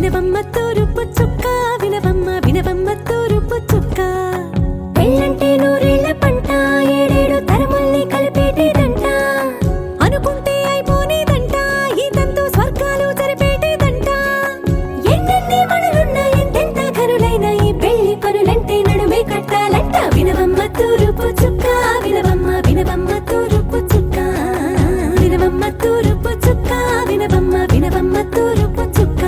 వినవమ్మ తూరుపు చుక్క వినవమ్మ వినవమ్మ తూరుపు చుక్క పెళ్ళంటే నూరేళ్ల పంట ఏడేడు తరముల్ని కలిపేటేదంట అనుకుంటే అయిపోనేదంట ఈ తంతు స్వర్గాలు జరిపేటేదంట ఎన్నెన్ని మనులున్నా ఎంతెంత కరులైన ఈ పెళ్లి పనులంటే నడుమే కట్టాలంట వినవమ్మ తూరుపు చుక్క వినవమ్మ వినవమ్మ తూరుపు చుక్క వినవమ్మ తూరుపు చుక్క వినవమ్మ వినవమ్మ తూరుపు చుక్క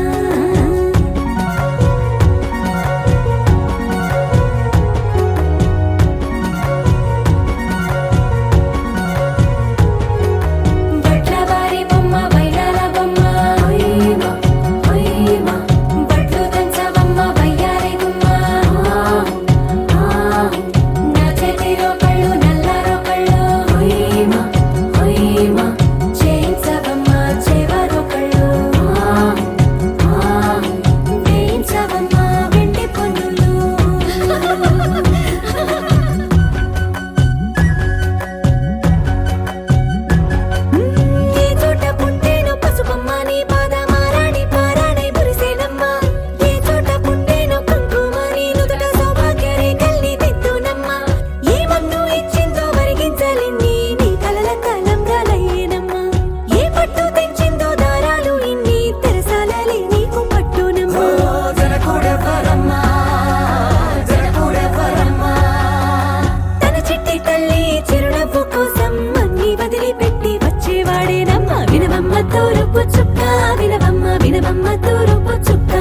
వినవమ్మ తూరుపు చుక్క వినవమ్మ వినవమ్మ తూరుపు చుక్క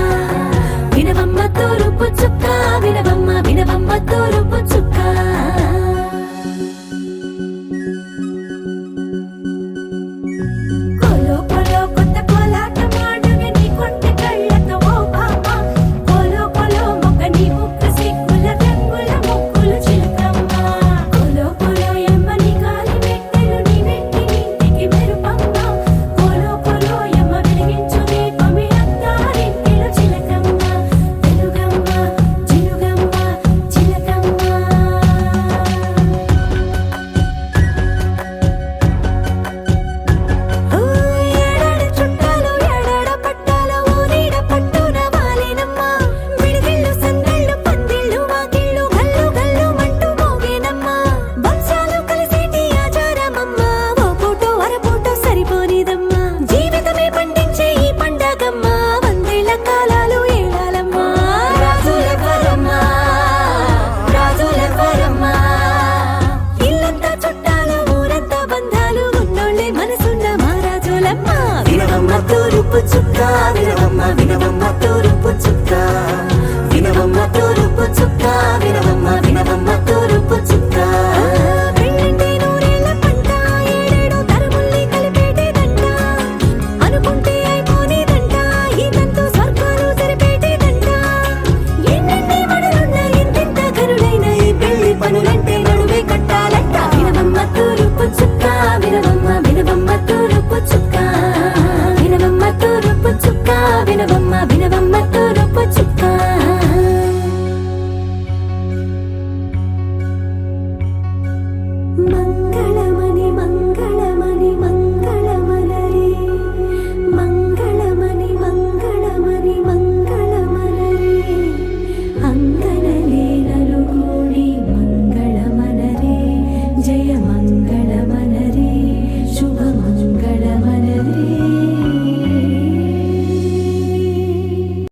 వినవమ్మ తూరుపు చుక్క వినవమ్మ వినవమ్మ తూరుపు చుక్క కోలో కోలో కొత్త కోలాటం ఆడవే నీ కొంటె కళ్ళతో ఓ బామ్మ కోలో కోలో మొక్క నీ ముక్క సిగ్గుల రంగుల ముక్కులు చిలకమ్మ కోలో కోలో ఎమ్మ నీ కాలి మెట్టెలు నీ వెంటి ఇంటికి మెరుపమ్మ కోలో కోలో ఎమ్మ వెలిగించు దీపమే అత్తారింటిలో చిలకమ్మ వెలుగమ్మ చిలుగమ్మ చిలకమ్మ ఏడాడ చుట్టాలు ఏడాడ పట్టాలు ఊరీడ పట్టున వాలేనమ్మ విడిదిళ్ళు సందళ్ళు పందిళ్ళు వాకిళ్ళు గల్లు గల్లు మంటూ మోగేనమ్మ వంశాలు కలిసేటి ఆచారమమ్మ ఓ పూటో అరపూటో సరిపోనిదమ్మ జీవితమే పండించే ఈ పండగమ్మ వందేళ్ల కాలాలు ఏడాలమ్మ రాజులెవరమ్మ రాజులెవరమ్మ ఇల్లంతా చుట్టాలు ఊరంతా బంధాలు ఉన్నోళ్ళే మనసున్న మహారాజులమ్మ వినవమ్మ తూరుపు చుక్క వినవమ్మ వినవమ్మ తూరుపు చుక్క వినవమ్మ తూరుపు చుక్క వినవమ్మ వినవమ్మ తూరుపు చుక్క పెళ్ళంటే నూరేళ్ల పంట ఏడేడు తరముల్ని కలిపేటేదంట అనుకుంటే అయిపోనేదంట ఈ తంతు స్వర్గాలు జరిపేటేదంట ఎన్నెన్ని మడులున్నా ఎంతెంత కరులైన ఈ పెళ్లి పనులంటే నడువే కట్టాలంట వినవమ్మ తూరుపు చుక్క వినవమ్మ వినవమ్మ తూరుపు చుక్క వినవమ్మ తూరుపు చుక్క వినవమ్మ వినవమ్మ తూరుపు చుక్క